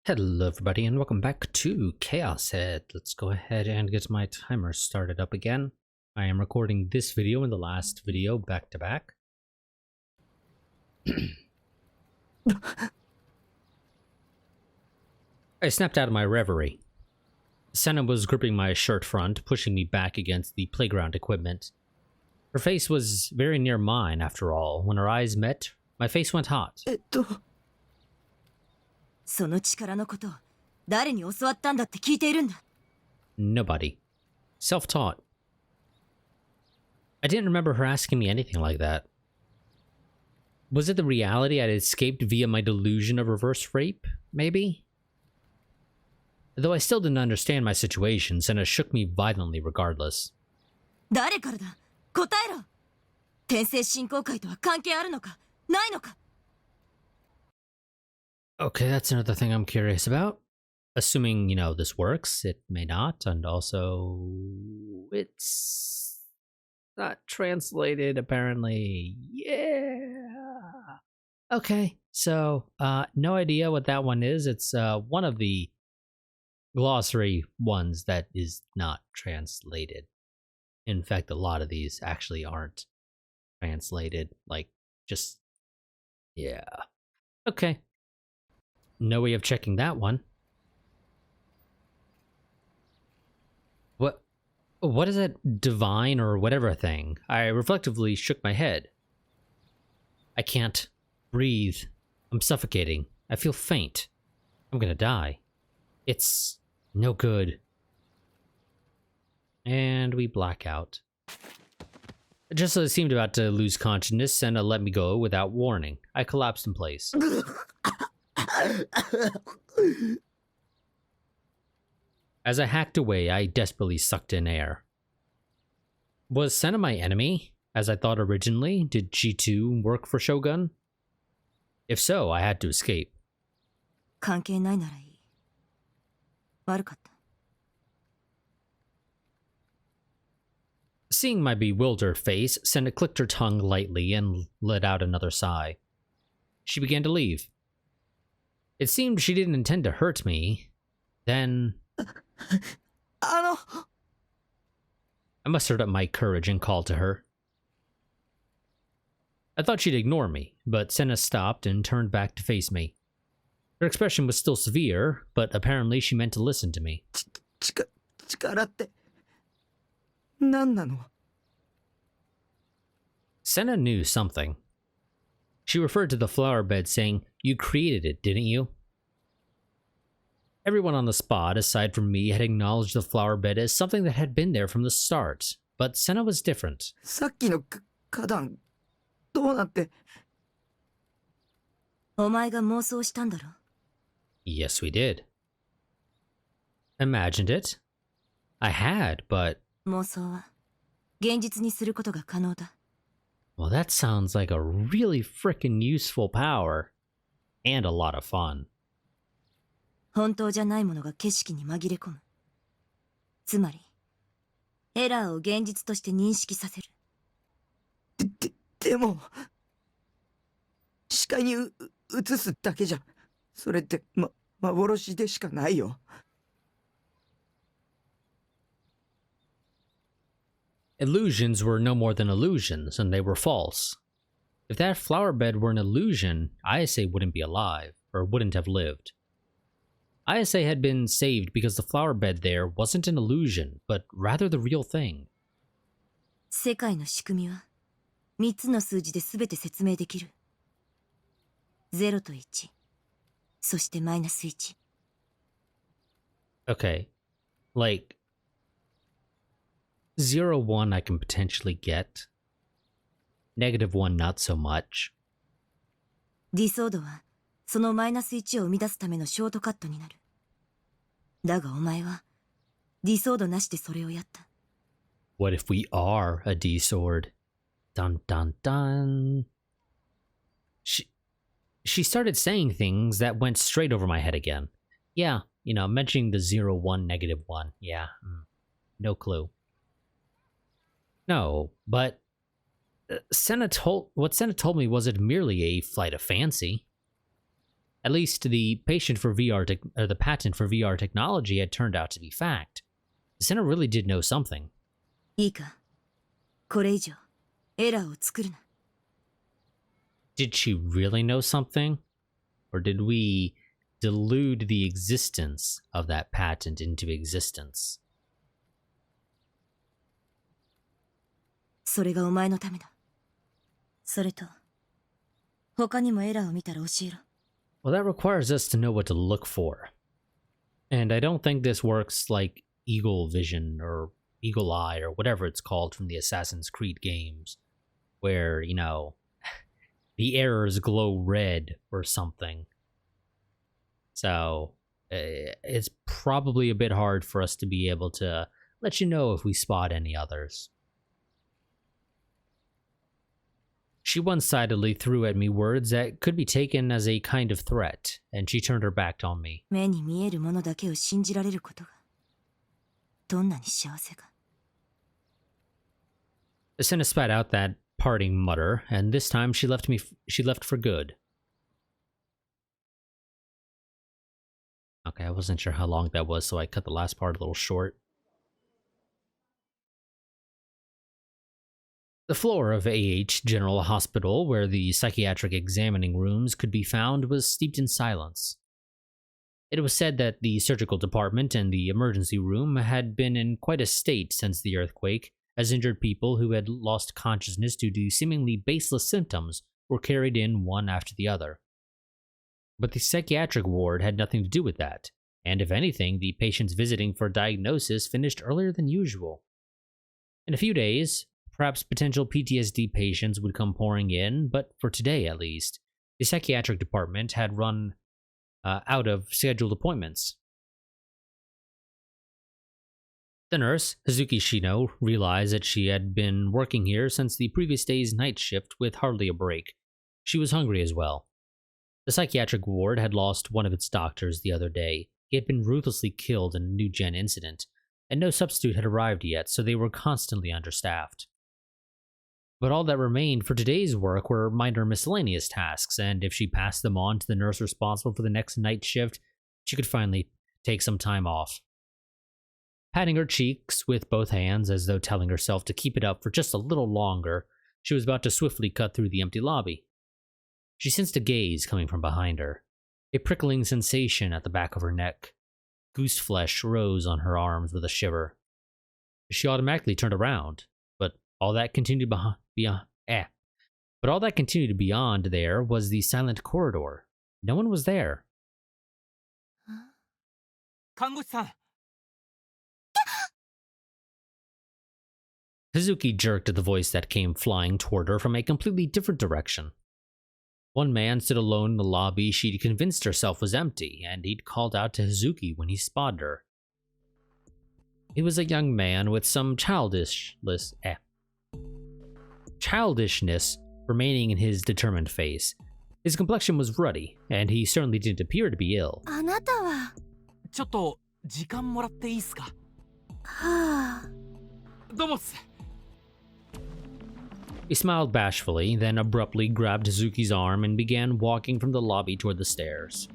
Hello everybody and welcome back to ChäoS. Let's go ahead and get my timer started up again. I am recording this video and the last video back to back. I snapped out of my reverie. Senna was gripping my shirt front, pushing me back against the playground equipment. Her face was very near mine after all. When our eyes met, my face went hot. その力のことを誰に教わったんだって聞いているんだ。 Nobody. Self-taught. I didn't remember her asking me anything like that. Was it the reality I'd escaped via my delusion of reverse rape? Maybe? Though I still didn't understand my situation, Senna shook me violently regardless. 誰からだ？答えろ。転生振興会とは関係あるのかないのか。 Okay, that's another thing I'm curious about. Assuming, this works, it may not, and also it's not translated apparently. Yeah. Okay, so no idea what that one is. It's one of the glossary ones that is not translated. In fact, a lot of these actually aren't translated. Yeah. Okay. No way of checking that one. What is that divine or whatever thing? I reflectively shook my head. I can't breathe. I'm suffocating. I feel faint. I'm gonna die. It's no good. And we black out. Just as I seemed about to lose consciousness, Senna let me go without warning. I collapsed in place. As I hacked away, I desperately sucked in air. Was Senna my enemy, as I thought originally? Did she too work for Shogun? If so, I had to escape. 関係ないならいい。悪かった。 Seeing my bewildered face, Senna clicked her tongue lightly and let out another sigh. She began to leave. It seemed she didn't intend to hurt me. Then... I mustered up my courage and called to her. I thought she'd ignore me, but Senna stopped and turned back to face me. Her expression was still severe, but apparently she meant to listen to me. 力って何なの? Senna knew something. She referred to the flower bed, saying, "You created it, didn't you?" Everyone on the spot, aside from me, had acknowledged the flower bed as something that had been there from the start. But Senna was different. さっきの花壇どうなって? お前が妄想したんだろ。 Yes, we did. Imagined it? I had, but... 妄想は現実にすることが可能だ。 Well, that sounds like a really frickin' useful power. And a lot of fun. 本当じゃないものが景色に紛れ込む。つまり、エラーを現実として認識させる。でも、視界に映すだけじゃ、それって幻でしかないよ。 Illusions were no more than illusions, and they were false. If that flower bed were an illusion, ISA wouldn't be alive, or wouldn't have lived. ISA had been saved because the flower bed there wasn't an illusion, but rather the real thing. 世界の仕組みは3つの数字で全て説明できる。0と1、そしてマイナス1。 Okay. Like... 0-1 I can potentially get. -1 not so much. ディソードはそのマイナス1を生み出すためのショートカットになる。だがお前はディソードなしでそれをやった。 What if we are a D-sword? Dun dun dun. She started saying things that went straight over my head again. Yeah, mentioning the 0-1, -1. Yeah, no clue. No, but what Senna told me wasn't merely a flight of fancy. At least the the patent for VR technology had turned out to be fact. The center really did know something. いいか、これ以上エラーを作るな。 Did she really know something? Or did we delude the existence of that patent into existence? それがお前のためだ。それと、他にもエラーを見たら教えろ。 Well, that requires us to know what to look for. And I don't think this works like Eagle Vision or Eagle Eye or whatever it's called from the Assassin's Creed games, where, you know, the errors glow red or something. So, it's probably a bit hard for us to be able to let you know if we spot any others. She one-sidedly threw at me words that could be taken as a kind of threat, and she turned her back on me. 目に見えるものだけを信じられることが、どんなに幸せか。 Senna spat out that parting mutter, and this time she left for good. Okay, I wasn't sure how long that was, so I cut the last part a little short. The floor of AH General Hospital, where the psychiatric examining rooms could be found, was steeped in silence. It was said that the surgical department and the emergency room had been in quite a state since the earthquake, as injured people who had lost consciousness due to seemingly baseless symptoms were carried in one after the other. But the psychiatric ward had nothing to do with that, and if anything, the patients visiting for diagnosis finished earlier than usual. In a few days, perhaps potential PTSD patients would come pouring in, but for today at least, the psychiatric department had run out of scheduled appointments. The nurse, Hazuki Shino, realized that she had been working here since the previous day's night shift with hardly a break. She was hungry as well. The psychiatric ward had lost one of its doctors the other day. He had been ruthlessly killed in a new gen incident, and no substitute had arrived yet, so they were constantly understaffed. But all that remained for today's work were minor miscellaneous tasks, and if she passed them on to the nurse responsible for the next night shift, she could finally take some time off. Patting her cheeks with both hands as though telling herself to keep it up for just a little longer, she was about to swiftly cut through the empty lobby. She sensed a gaze coming from behind her, a prickling sensation at the back of her neck. Goose flesh rose on her arms with a shiver. She automatically turned around, but all that continued beyond there was the silent corridor. No one was there. 看護師さん、 Hazuki jerked at the voice that came flying toward her from a completely different direction. One man stood alone in the lobby she'd convinced herself was empty, and he'd called out to Hazuki when he spotted her. He was a young man with some childishness remaining in his determined face. His complexion was ruddy, and he certainly didn't appear to be ill. あなたは、ちょっと時間もらっていいっすか？はあ。どうもっす。 He smiled bashfully, then abruptly grabbed Hazuki's arm and began walking from the lobby toward the stairs.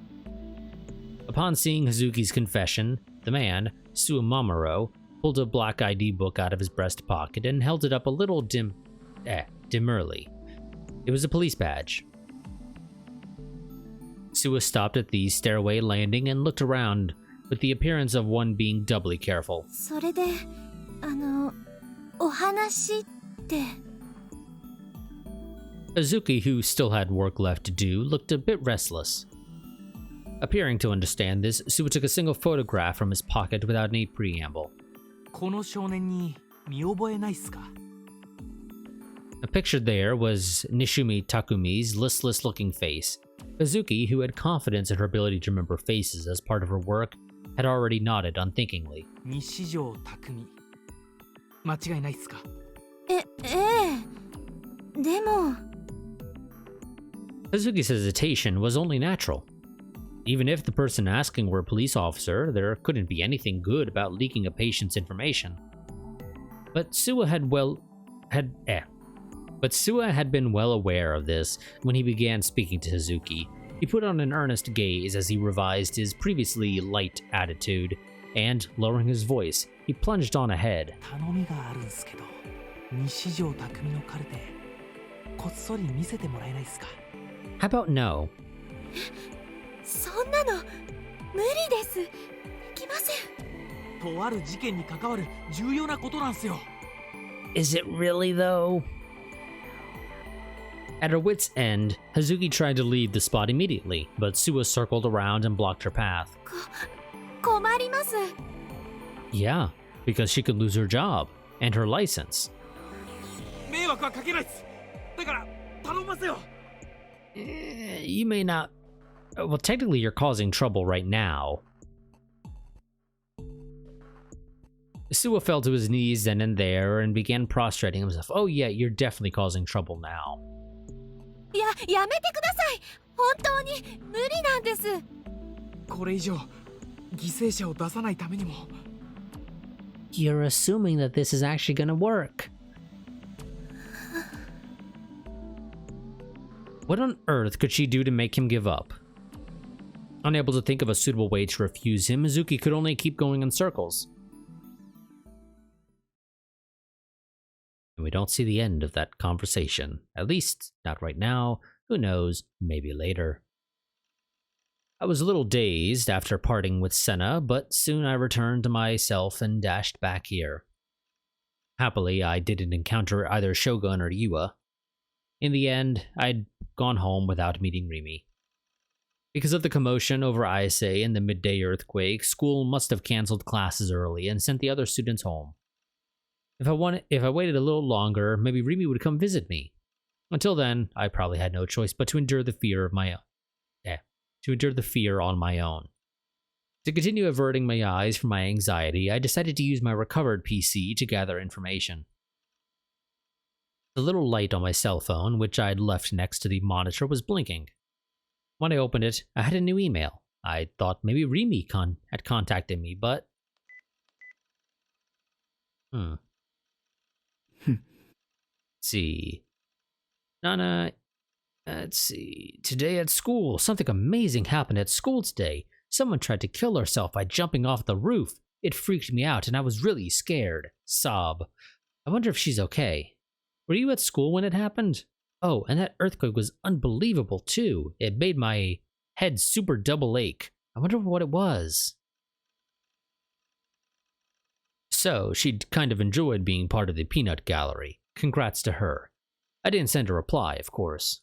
Upon seeing Hazuki's confession, the man, Suamamaro, pulled a black ID book out of his breast pocket and held it up a little demurely. It was a police badge. Sua stopped at the stairway landing and looked around with the appearance of one being doubly careful. それで、お話って。 Hazuki, who still had work left to do, looked a bit restless. Appearing to understand this, Sua took a single photograph from his pocket without any preamble. この少年に見覚えないっすか？ Pictured there was Nishumi Takumi's listless-looking face. Hazuki, who had confidence in her ability to remember faces as part of her work, had already nodded unthinkingly. 西條匠。間違いないっすか？ええ。でも。 Hazuki's hesitation was only natural. Even if the person asking were a police officer, there couldn't be anything good about leaking a patient's information. But Sua had been well aware of this when he began speaking to Hazuki, He put on an earnest gaze as he revised his previously light attitude, and, lowering his voice, he plunged on ahead. 頼みがあるんすけど、西条匠のカルテ、こっそり見せてもらえないっすか? How about no? そんなの無理です。できません。とある事件に関わる重要なことなんすよ。Is it really, though? At her wit's end, Hazuki tried to leave the spot immediately, but Suwa circled around and blocked her path. 困ります。Yeah, because she could lose her job and her license. 迷惑はかけないっす。だから頼ますよ。You may not. Well, technically, you're causing trouble right now. Suwa fell to his knees then and there and began prostrating himself. Oh, yeah, you're definitely causing trouble now. やめてください。本当に無理なんです。これ以上犠牲者を出さないためにも。You're assuming that this is actually gonna work. What on earth could she do to make him give up? Unable to think of a suitable way to refuse him, Mizuki could only keep going in circles. And we don't see the end of that conversation. At least, not right now. Who knows, maybe later. I was a little dazed after parting with Senna, but soon I returned to myself and dashed back here. Happily, I didn't encounter either Shogun or Yua. In the end, I'd gone home without meeting Rimi. Because of the commotion over ISA and the midday earthquake, school must have cancelled classes early and sent the other students home. If I waited a little longer, maybe Rimi would come visit me. Until then, I probably had no choice but to endure the fear on my own. To continue averting my eyes from my anxiety, I decided to use my recovered PC to gather information. The little light on my cell phone, which I'd left next to the monitor, was blinking. When I opened it, I had a new email. I thought maybe Rimi had contacted me, but... see. Nana... Let's see. Today at school, something amazing happened at school today. Someone tried to kill herself by jumping off the roof. It freaked me out and I was really scared. Sob. I wonder if she's okay. Were you at school when it happened? Oh, and that earthquake was unbelievable too. It made my head super double ache. I wonder what it was. So, she'd kind of enjoyed being part of the peanut gallery. Congrats to her. I didn't send a reply, of course.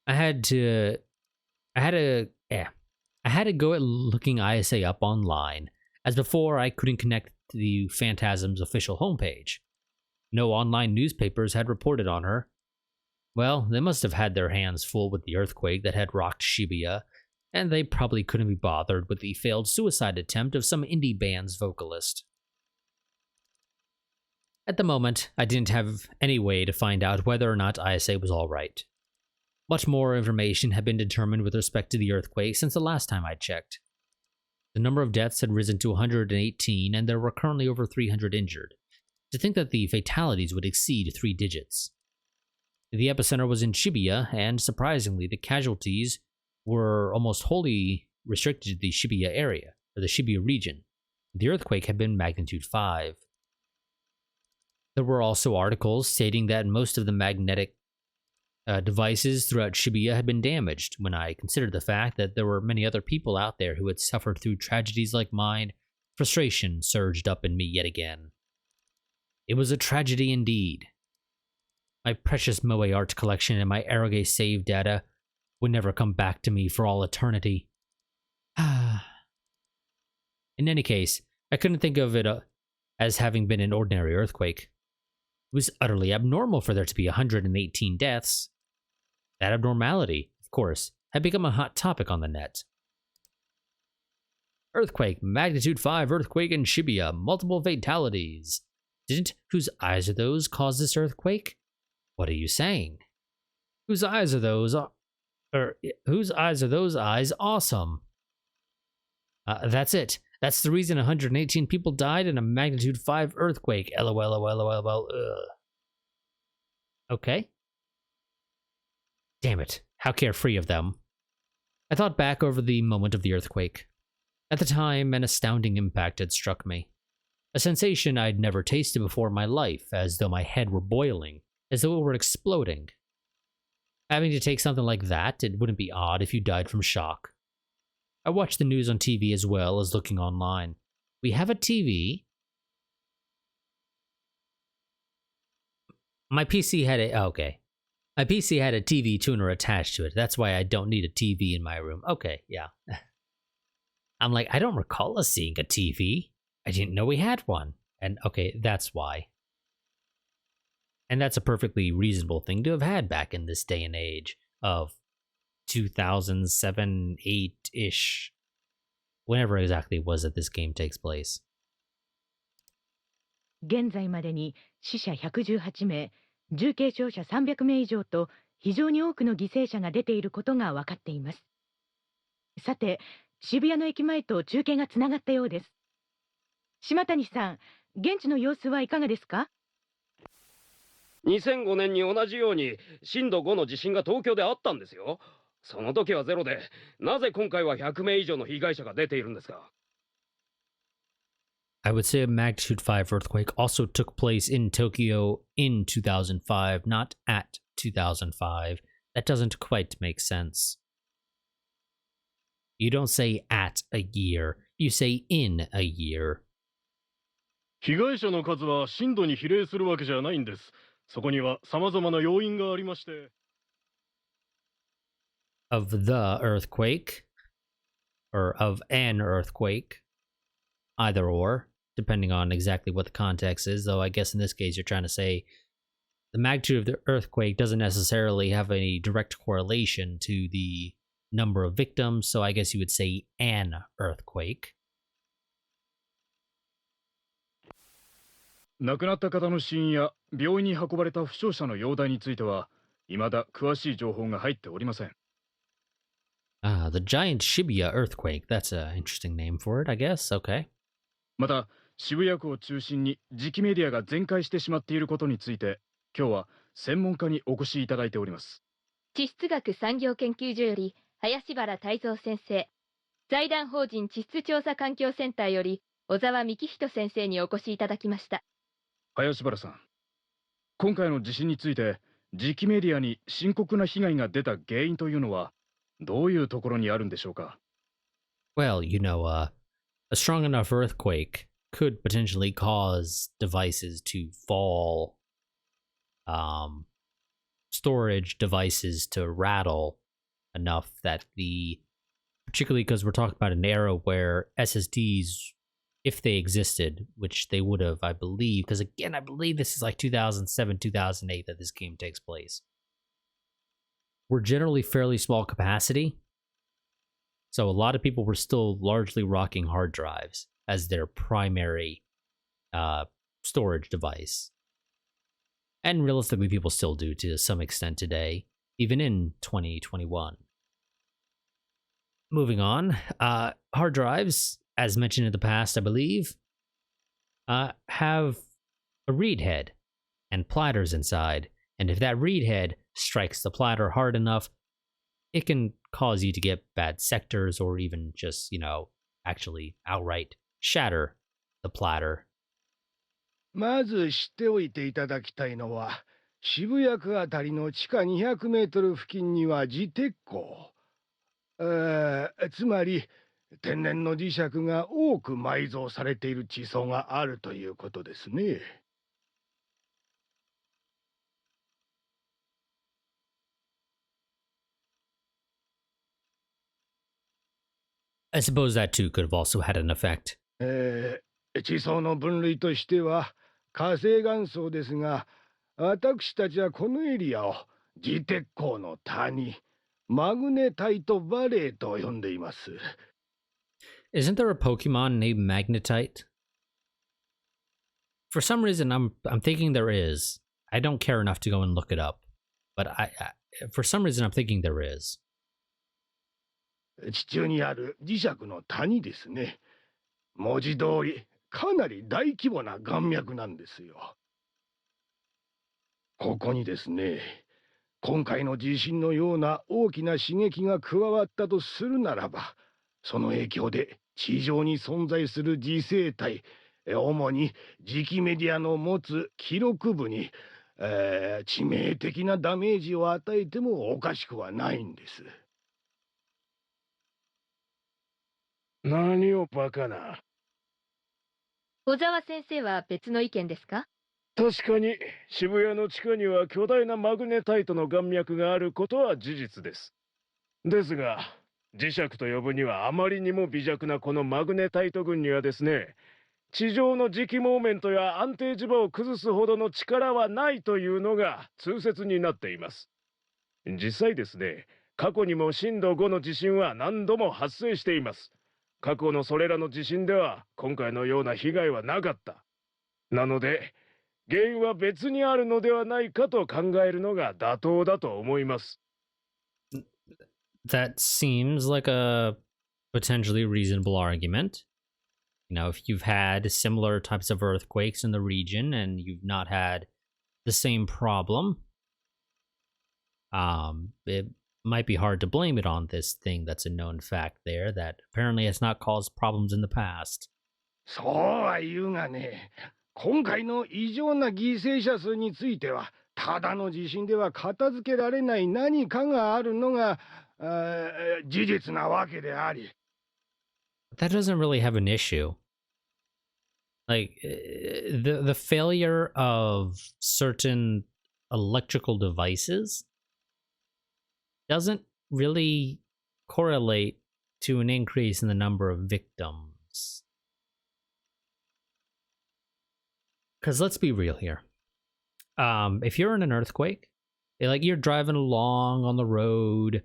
I had to go at looking ISA up online, as before I couldn't connect to the Phantasm's official homepage. No online newspapers had reported on her. Well, they must have had their hands full with the earthquake that had rocked Shibuya, and they probably couldn't be bothered with the failed suicide attempt of some indie band's vocalist. At the moment, I didn't have any way to find out whether or not ISA was alright. Much more information had been determined with respect to the earthquake since the last time I checked. The number of deaths had risen to 118, and there were currently over 300 injured. To think that the fatalities would exceed 3 digits. The epicenter was in Shibuya, and surprisingly, the casualties were almost wholly restricted to the Shibuya area, or the Shibuya region. The earthquake had been magnitude 5. There were also articles stating that most of the magnetic devices throughout Shibuya had been damaged. When I considered the fact that there were many other people out there who had suffered through tragedies like mine, frustration surged up in me yet again. It was a tragedy indeed. My precious Moe art collection and my Eroge save data would never come back to me for all eternity. In any case, I couldn't think of it as having been an ordinary earthquake. It was utterly abnormal for there to be 118 deaths. That abnormality, of course, had become a hot topic on the net. Earthquake, magnitude 5 earthquake in Shibuya, multiple fatalities. Didn't Whose Eyes Are Those cause this earthquake? What are you saying? Whose eyes are those? Whose eyes are those eyes? Awesome. That's it. That's the reason 118 people died in a magnitude 5 earthquake. LOL. Okay. Damn it. How carefree of them. I thought back over the moment of the earthquake. At the time, an astounding impact had struck me. A sensation I'd never tasted before in my life, as though my head were boiling, as though it were exploding. Having to take something like that, it wouldn't be odd if you died from shock. I watched the news on TV as well as looking online. We have a TV. My PC had a... okay. My PC had a TV tuner attached to it. That's why I don't need a TV in my room. Okay, yeah. I'm like, I don't recall us seeing a TV. I didn't know we had one. And okay, that's why. And that's a perfectly reasonable thing to have had back in this day and age of 2007, 8-ish. Whenever exactly it was that this game takes place. 現在までに死者118名、重軽傷者300名以上と非常に多くの犠牲者が出ていることが分かっています。さて、渋谷の駅前と中継がつながったようです。島谷さん、現地の様子はいかがですか？2005年に同じように震度5の地震が東京であったんですよ。その時はゼロで、なぜ今回は100名以上の被害者が出ているんですか？ I would say a magnitude 5 earthquake also took place in Tokyo in 2005, not at 2005. That doesn't quite make sense. You don't say at a year, you say in a year. 被害者の数は震度に比例するわけじゃないんです。そこには様々な要因がありまして。Of the earthquake, or of an earthquake, either or, depending on exactly what the context is, though I guess in this case you're trying to say the magnitude of the earthquake doesn't necessarily have any direct correlation to the number of victims, so I guess you would say an earthquake. 亡くなった方の死因や病院に運ばれた負傷者の容体については、未だ詳しい情報が入っておりません。Ah, the giant Shibuya earthquake. That's an interesting name for it, I guess. Okay. また、渋谷区を中心に磁気メディアが全壊してしまっていることについて、今日は専門家にお越しいただいております。地質学産業研究所より林原泰造先生、財団法人地質調査環境センターより小沢幹人先生にお越しいただきました。林原さん、今回の地震について磁気メディアに深刻な被害が出た原因というのはどういうところにあるんでしょうか？ Well, a strong enough earthquake could potentially cause devices to fall, storage devices to rattle enough that particularly because we're talking about an era where SSDs, if they existed, which they would have, I believe, because again, I believe this is like 2007, 2008 that this game takes place, were generally fairly small capacity. So a lot of people were still largely rocking hard drives as their primary storage device. And realistically, people still do to some extent today, even in 2021. Moving on, hard drives, as mentioned in the past, I believe, have a read head and platters inside. And if that read head strikes the platter hard enough, it can cause you to get bad sectors or even just, actually outright shatter the platter. まず知っておいていただきたいのは、渋谷区あたりの地下200メートル付近には磁鉄鉱、つまり天然の磁石が多く埋蔵されている地層があるということですね。I suppose that too could have also had an effect. 地層の分類としては火成岩層ですが、私たちはこのエリアを磁鉄鉱の谷、マグネタイトバレーと呼んでいます。Isn't there a Pokemon named Magnetite? For some reason, I'm thinking there is. I don't care enough to go and look it up, but for some reason, I'm thinking there is. 地中にある磁石の谷ですね。文字通りかなり大規模な岩脈なんですよ。ここにですね、今回の地震のような大きな刺激が加わったとするならば、その影響で地上に存在する自生体、主に磁気メディアの持つ記録部に、致命的なダメージを与えてもおかしくはないんです。何をバカな。小沢先生は別の意見ですか？確かに渋谷の地下には巨大なマグネタイトの岩脈があることは事実です。ですが、磁石と呼ぶにはあまりにも微弱なこのマグネタイト群にはですね、地上の磁気モーメントや安定磁場を崩すほどの力はないというのが通説になっています。実際ですね、過去にも震度5の地震は何度も発生しています。過去のそれらの地震では今回のような被害はなかった。なので、原因は別にあるのではないかと考えるのが妥当だと思います。That seems like a potentially reasonable argument. You know, if you've had similar types of earthquakes in the region and you've not had the same problem, it might be hard to blame it on this thing that's a known fact there that apparently has not caused problems in the past. そうは言うがね、今回の異常な犠牲者数については、ただの地震では片付けられない何かがあるのが事実なわけであり。That doesn't really have an issue. Like the failure of certain electrical devices doesn't really correlate to an increase in the number of victims. Because let's be real here. If you're in an earthquake, like you're driving along on the road,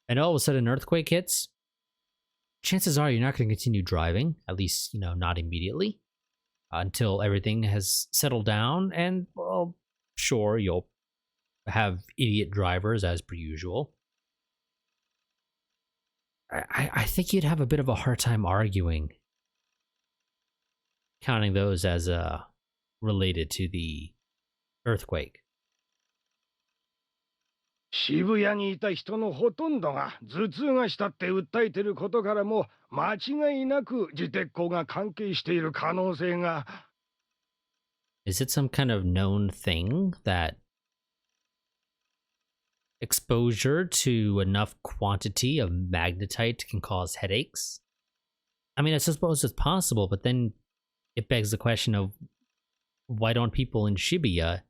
and all of a sudden an earthquake hits, chances are you're not going to continue driving, at least, not immediately, until everything has settled down. And, well, sure, you'll have idiot drivers as per usual. I think you'd have a bit of a hard time arguing, counting those as related to the earthquake. 渋谷にいた人のほとんどが頭痛がしたって訴えていることからも間違いなく自鉄鋼が関係している可能性が。Is it some kind of known thing that exposure to enough quantity of magnetite can cause headaches? I mean, I suppose it's possible, but then it begs the question of why don't people in Shibuya,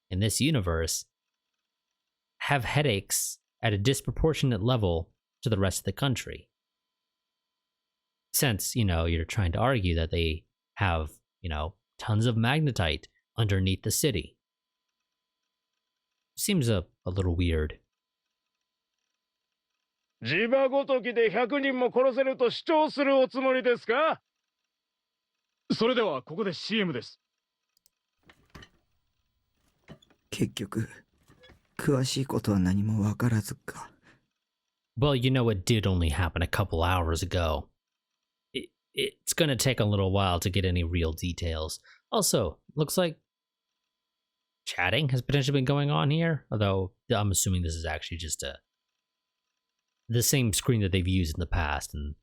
in this universe, have headaches at a disproportionate level to the rest of the country? Since, you're trying to argue that they have, tons of magnetite underneath the city. Seems a little weird. 磁場ごときで100人も殺せると主張するおつもりですか？それではここで CM です。結局、詳しいことは何もわからずか。Well, it did only happen a couple hours ago. It's gonna take a little while to get any real details. Also, looks like chatting has potentially been going on here, although I'm assuming this is actually just the same screen that they've used in the past, and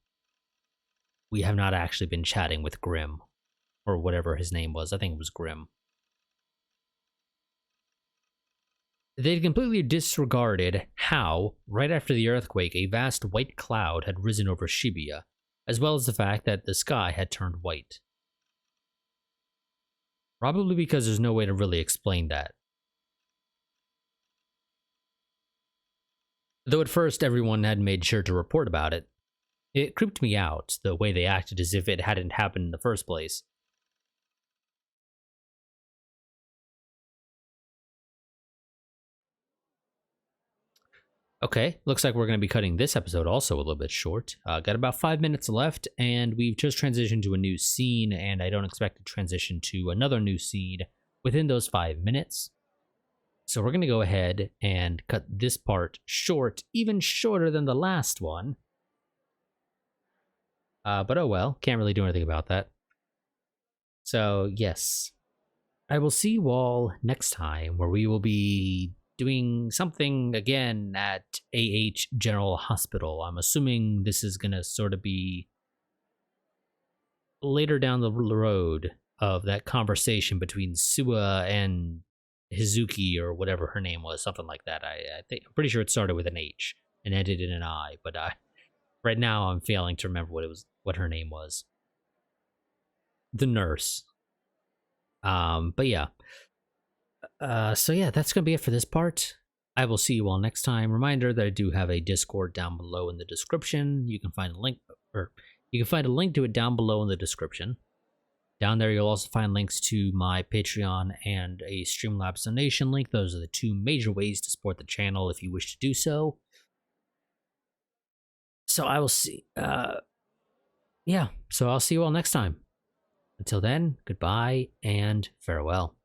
we have not actually been chatting with Grim, or whatever his name was. I think it was Grim. They'd completely disregarded how, right after the earthquake, a vast white cloud had risen over Shibuya, as well as the fact that the sky had turned white. Probably because there's no way to really explain that. Though at first everyone had made sure to report about it, it creeped me out, the way they acted as if it hadn't happened in the first place. Okay, looks like we're going to be cutting this episode also a little bit short. Got about 5 minutes left, and we've just transitioned to a new scene, and I don't expect to transition to another new scene within those 5 minutes. So we're going to go ahead and cut this part short, even shorter than the last one. But oh well, can't really do anything about that. So yes, I will see you all next time, where we will be doing something again at AH General Hospital. I'm assuming this is gonna sort of be later down the road of that conversation between Suwa and Hizuki or whatever her name was, something like that. I think I'm pretty sure it started with an H and ended in an I, but right now I'm failing to remember what her name was. The nurse. But yeah. So yeah, that's gonna be it for this part. I will see you all next time. Reminder that I do have a Discord down below in the description. You can find a link, or you can find a link to it down below in the description. Down there, you'll also find links to my Patreon and a Streamlabs donation link. Those are the two major ways to support the channel if you wish to do so. So I will see. Yeah. So I'll see you all next time. Until then, goodbye and farewell.